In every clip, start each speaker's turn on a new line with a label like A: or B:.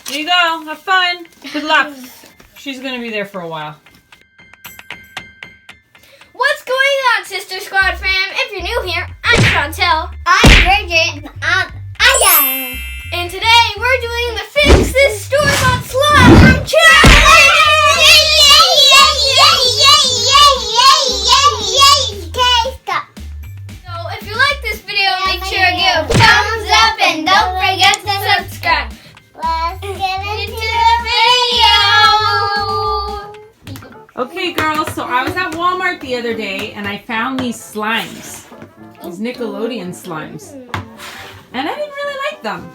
A: There you go. Have fun. Good luck. She's going to be there for a while.
B: What's going on, Sister Squad fam? If you're new here, I'm Chantelle.
C: I'm Bridget and Aria.
B: And today we're doing the Fix This Store-Bought Slime Challenge! So if you like this video, make sure to give a thumbs up and don't forget to subscribe.
C: Let's get into the video.
A: Okay, girls. So I was at Walmart the other day and I found these slimes. These Nickelodeon slimes. And I didn't really like them.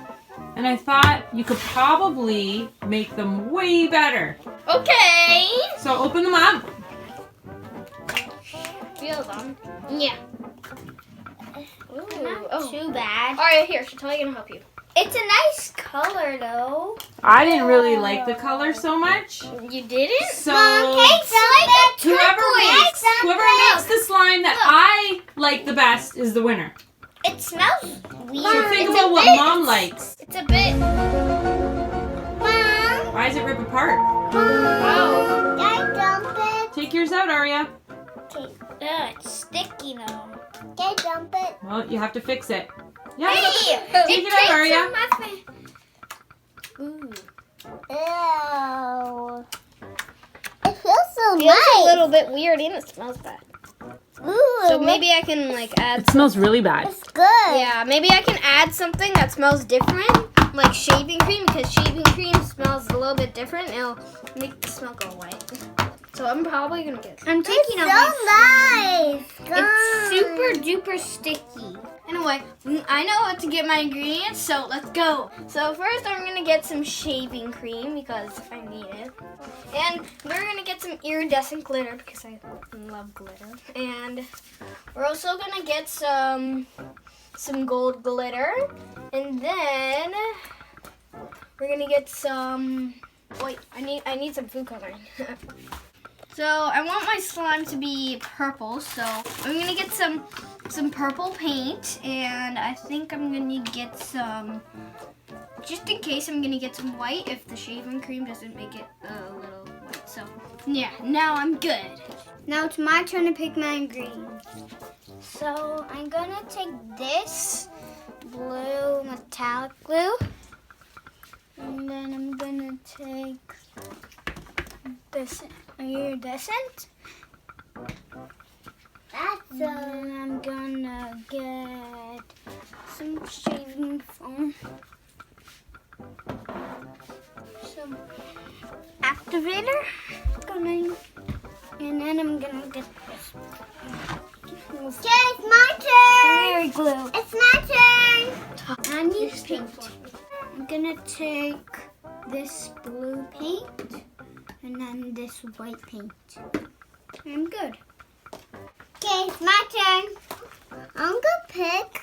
A: And I thought you could probably make them way better.
B: Okay.
A: So open them up.
B: Feel them. Yeah.
C: Not too bad.
B: Alright, here, Chantelle gonna help you.
C: It's a nice color though.
A: I didn't really like the color so much.
B: You didn't?
A: So
C: whoever
A: makes the slime that I like the best is the winner.
C: It smells weird.
A: So think
C: It's
A: about
C: a
A: what
C: bit-
A: Mom likes.
B: It's a bit.
C: Mom,
A: Why does it rip apart?
B: Wow.
C: can I dump it?
A: Take yours out, Aria.
C: It's sticky now. Can I dump it?
A: Well, you have to fix it. Yeah.
C: Hey,
A: Take it out, Aria.
B: Ooh.
C: Ew. It feels so
B: Feels
C: nice.
B: a little bit weird and it smells bad.
C: Ooh,
B: So maybe I can add.
A: It smells really bad.
C: it's good.
B: Yeah, maybe I can add something that smells different, like shaving cream, because shaving cream smells a little bit different. It'll make the smell go away. So I'm probably gonna get. I'm
C: It's so nice.
B: It's super duper sticky. Anyway, I know how to get my ingredients, so let's go. So first I'm gonna get some shaving cream because I need it. And we're gonna get some iridescent glitter because I love glitter. And we're also gonna get some gold glitter. And then we're gonna get some, wait, I need some food coloring. So I want my slime to be purple, so I'm gonna get some purple paint, and I think I'm gonna get some, just in case, I'm gonna get some white if the shaving cream doesn't make it a little white. So yeah, now I'm good.
C: Now it's my turn to pick my ingredients. So I'm gonna take this blue metallic glue, and then I'm gonna take this iridescent. And then I'm gonna get some shaving foam, some activator, and then I'm gonna get this. Okay, it's my turn.
B: Very glue.
C: It's my turn. I need paint. I'm gonna take this blue paint and then this white paint. I'm good. Okay, it's my turn. I'm gonna pick.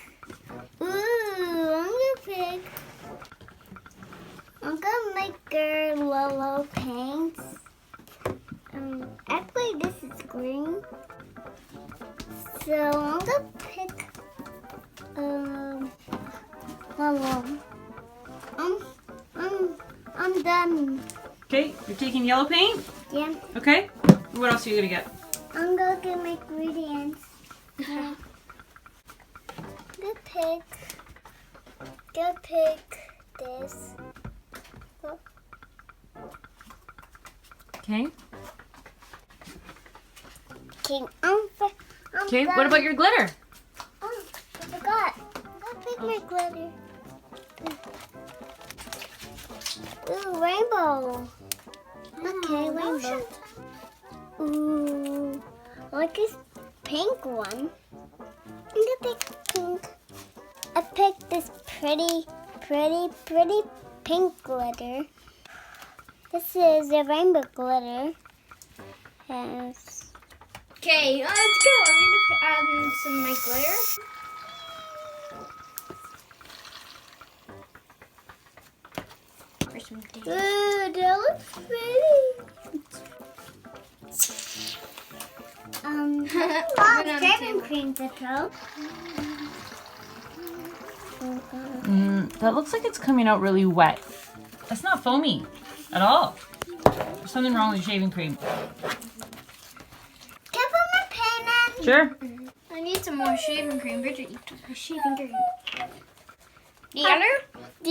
C: I'm gonna make a yellow paint. Actually, this is green. So I'm gonna pick yellow. I'm done.
A: Okay, you're taking yellow paint?
C: Yeah.
A: Okay. What else are you gonna get?
C: I'm gonna get my ingredients. Go pick this.
A: Okay. Okay, what about your glitter?
C: Oh, I forgot. I'll pick my glitter. Ooh, rainbow. Okay, rainbow. Ooh, I like this pink one. I'm gonna pick pink. I picked this pretty pink glitter. This is a rainbow glitter. Yes.
B: Okay, let's go. I'm gonna add in some of my glitter. For some days.
C: Ooh, that looks pretty.
B: Put it on the
C: shaving
B: table.
C: cream to coat.
A: That looks like it's coming out really wet. That's not foamy at all. There's something wrong with your shaving cream.
C: Can I put my pen in?
A: Sure.
B: I need some more shaving cream. Bridget, you took my shaving cream. The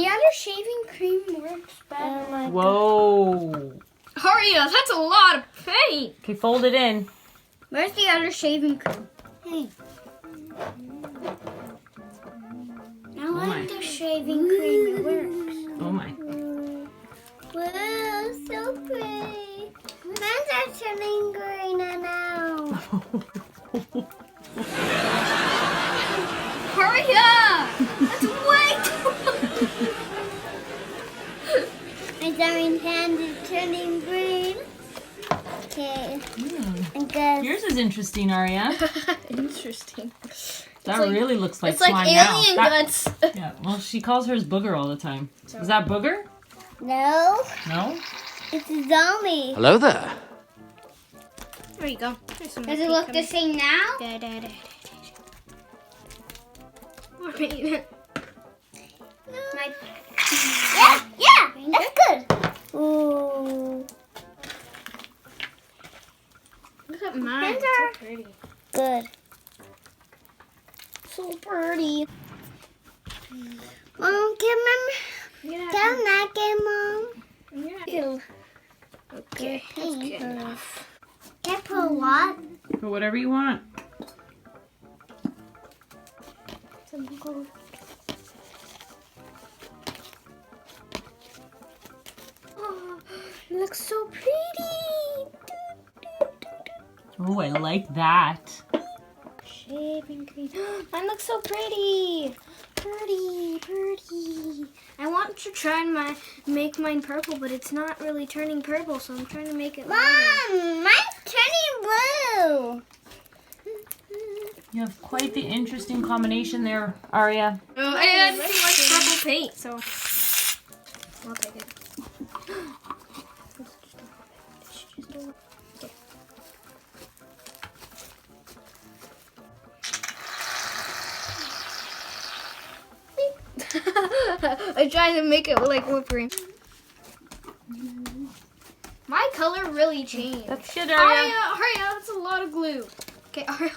B: other shaving cream works better.
C: Oh my
A: Whoa.
B: Aria, that's a lot of paint.
A: Okay, fold it in.
B: Where's the other shaving cream?
C: Hey. I
A: my.
C: like the shaving cream. It works.
A: Oh my.
C: Wow, so pretty. Mine's are turning green now.
B: Hurry up! That's way too
C: My diamond hand is turning green. Okay. And good.
A: Yours is interesting, Aria.
B: Interesting.
A: That
B: like-
A: really looks like
B: It's like
A: slime
B: alien
A: now.
B: guts.
A: Yeah, well, she calls hers Booger all the time. Is that Booger?
C: No,
A: No?
C: it's a zombie.
D: Hello there.
B: There you go. There's some
C: Does it look the same now? Yeah, that's good. Ooh,
B: Look at mine.
C: Hands
B: So
C: are-
B: pretty.
C: good.
B: So pretty.
C: Mom, can
B: Yeah.
C: I get Mom?
B: Okay. That's good enough.
C: Can I put a lot?
A: Put whatever you want.
B: Oh, it looks so pretty.
A: Oh, I like that.
B: Shaving cream. Mine looks so pretty. Pretty. I want to try and make mine purple, but it's not really turning purple, so I'm trying to make it lighter.
C: Mom, mine's turning blue.
A: You have quite the interesting combination there, Aria.
B: Oh, I had too much purple paint, so I'll take it. I tried to make it look like whipped cream. My color really changed.
A: That's good,
B: Aria, that's a lot of glue. Okay, Aria,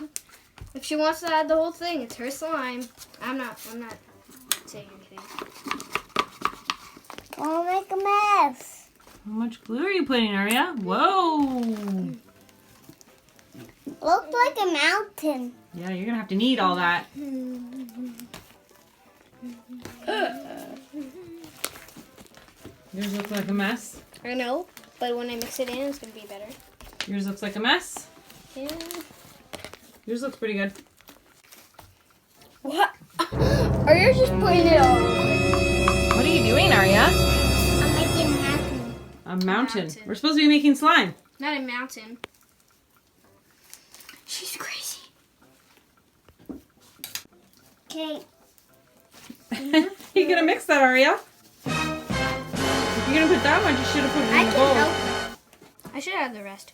B: if she wants to add the whole thing, it's her slime. I'm not saying anything.
C: I'll make a mess.
A: How much glue are you putting, Aria? Whoa.
C: Looks like a mountain.
A: Yeah, you're going to have to knead all that. Yours looks like a mess.
B: I know, but when I mix it in, it's gonna be better.
A: Yours looks like a mess.
B: Yeah.
A: Yours looks pretty good.
B: What? Are you just putting it all?
A: What are you doing, Aria?
C: I'm making a mountain.
A: A mountain.
B: Mountain.
A: We're supposed to be making slime.
B: Not a mountain. She's crazy.
C: Okay.
A: You're going to mix that, Aria? If you're going to put that much, you should have put it
C: I
A: in the
C: can
A: bowl.
C: help.
B: I should have the rest.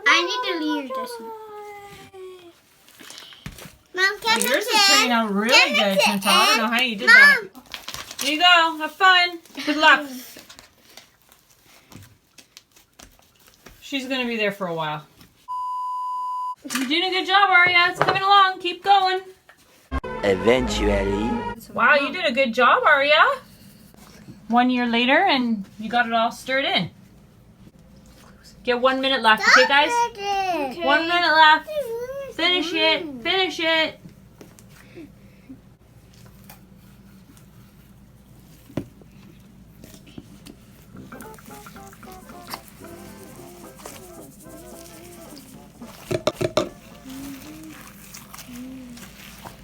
C: I need to leave this one. Mom, can I
A: Yours
C: mix
A: is turning
C: it?
A: out really
C: Can I
A: good,
C: mix it
A: Chantelle. I don't know how you did
C: Mom.
A: that. Here you go. Have fun. Good luck. She's going to be there for a while. You're doing a good job, Aria. It's coming along. Keep going.
D: Eventually.
A: Wow, you did a good job, Aria. 1 year later, and you got it all stirred in. Get 1 minute left, okay, guys?
C: Okay.
A: 1 minute left. Finish it. Finish it.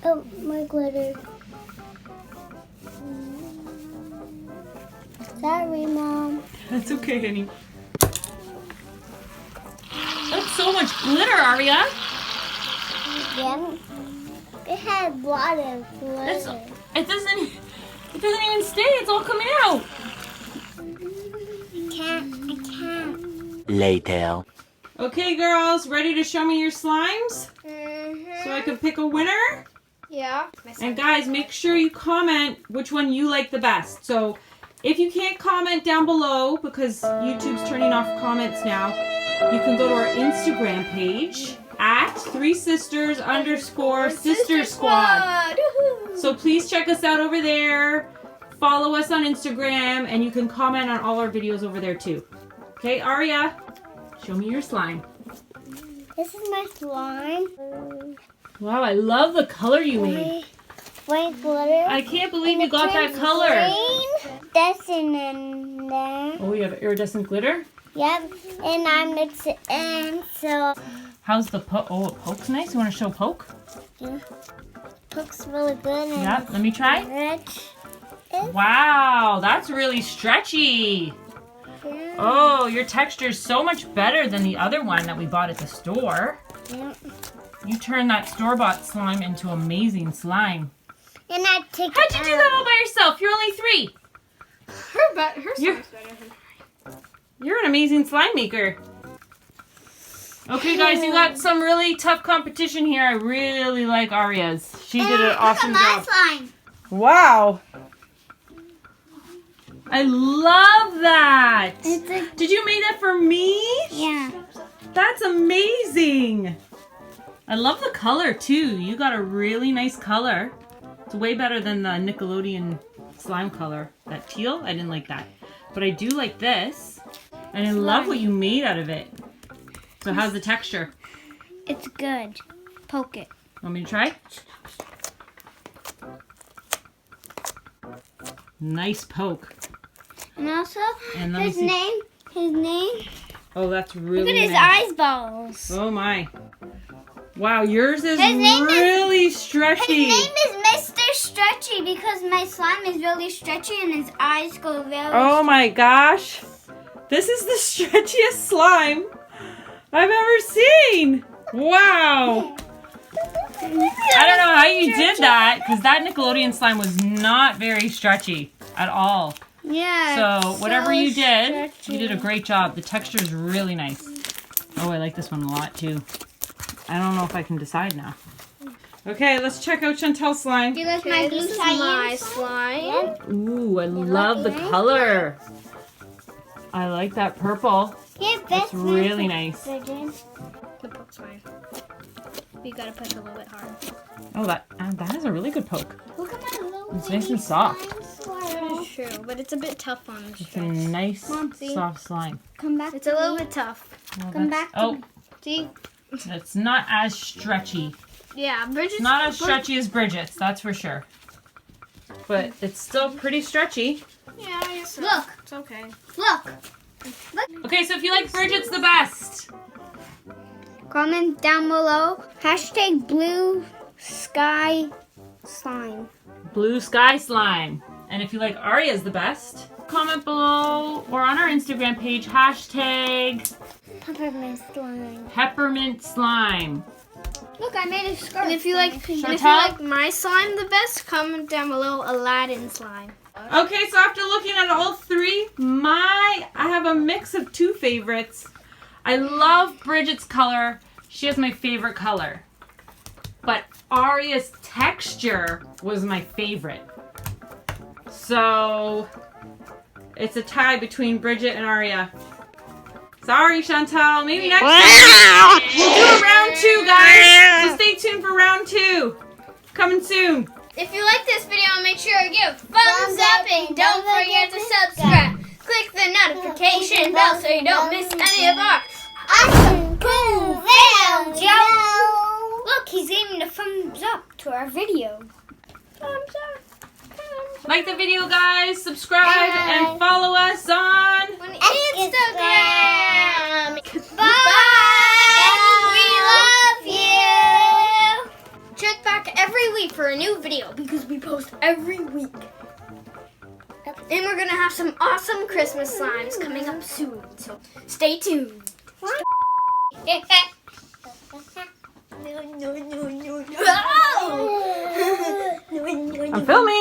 C: Oh, my glitter. Sorry, Mom.
A: That's okay, honey. That's so much glitter, Aria.
C: Yeah. It had a lot of
A: That's,
C: glitter.
A: it doesn't even stay. It's all coming out.
C: I can't.
D: Later.
A: Okay, girls, ready to show me your slimes? So I can pick a winner?
B: Yeah.
A: And guys, make sure you comment which one you like the best. So if you can't comment down below because YouTube's turning off comments now, you can go to our Instagram page at 3Sisters_SisterSquad. So please check us out over there. Follow us on Instagram, and you can comment on all our videos over there too. Okay, Aria, show me your slime.
C: This is my slime.
A: Wow, I love the color you made.
C: White glitter.
A: I can't believe you got that color.
C: That's in there.
A: Oh, you have iridescent glitter?
C: Yep, and I mix it in, so...
A: How's the poke? Oh, it pokes nice. You want to show poke?
C: Yeah. Looks really good. And
A: Yeah, let me try.
C: rich.
A: Wow, that's really stretchy.
C: Yeah.
A: Oh, your texture is so much better than the other one that we bought at the store.
C: Yeah.
A: You turned that store-bought slime into amazing slime.
C: And I take
A: How'd you do that all by yourself? You're only 3.
B: Her slime's better than
A: You're an amazing slime maker. Okay, guys, you got some really tough competition here. I really like Aria's. She did an awesome job.
C: slime.
A: Wow. I love that. Did you make that for me?
C: Yeah.
A: That's amazing. I love the color too. You got a really nice color. It's way better than the Nickelodeon slime color. That teal, I didn't like that. But I do like this. And I love what you made out of it. So how's the texture?
C: It's good. Poke it.
A: Want me to try? Nice poke.
C: And also,
A: And let me
C: his
A: see.
C: name.
A: Oh, that's really
C: Look at his
A: nice.
C: eyeballs.
A: Oh my. Wow, yours is
C: His name is-
A: really stretchy.
C: His name is Mr. Stretchy because my slime is really stretchy and his eyes go very
A: Oh my gosh. This is the stretchiest slime I've ever seen. Wow. I don't know how you did that because that Nickelodeon slime was not very stretchy at all.
C: Yeah.
A: So whatever you did,
C: stretchy.
A: you did a great job. The texture is really nice. Oh, I like this one a lot too. I don't know if I can decide now. Okay, let's check out Chantelle's slime.
C: Do you like my blue
B: this is my
C: cyan
B: slime.
A: Ooh, I love the color. I like that purple.
C: Yeah,
A: That's really nice.
B: The poke's fine. You gotta push a little bit hard.
A: Oh, that is a really good poke.
C: Look at my little
A: It's nice and soft.
B: That is true, but it's a bit tough on the
A: It's a
B: stretch.
A: nice,
C: Mom, see?
A: soft slime.
C: Come back.
B: It's a little bit tough.
A: Well,
C: Come
A: that's-
C: back to
A: Oh,
C: me.
B: See?
A: it's not as stretchy.
B: Yeah, Bridget's
A: It's not as stretchy as Bridget's, that's for sure. But it's still pretty stretchy.
B: Yeah, I guess so.
C: Look.
B: It's okay.
C: Look.
A: Okay, so if you like Bridget's the best,
C: Comment down below. Hashtag blue sky slime.
A: Blue Sky Slime. And if you like Aria's the best, comment below or on our Instagram page, hashtag
C: Peppermint slime.
A: Peppermint Slime.
C: Look, I made a skirt.
B: And if you like my slime the best, comment down below Aladdin slime.
A: Okay, so after looking at all 3, I have a mix of 2 favorites. I love Bridget's color. She has my favorite color. But Aria's texture was my favorite. So it's a tie between Bridget and Aria. Sorry, Chantelle. Maybe next time we'll do a round 2, guys. So stay tuned for round 2. Coming soon.
B: If you like this video, make sure to give a thumbs up and don't forget to subscribe. Click the notification bell so you don't miss any of our
C: awesome cool videos, yo! Look, he's giving a thumbs up to our video. Thumbs up.
A: Like the video, guys. Subscribe and follow us on
B: Instagram.
C: Bye! We love you!
B: Check back every week for a new video because we post every week. And we're gonna have some awesome Christmas slimes coming up soon, so stay tuned.
A: I'm filming.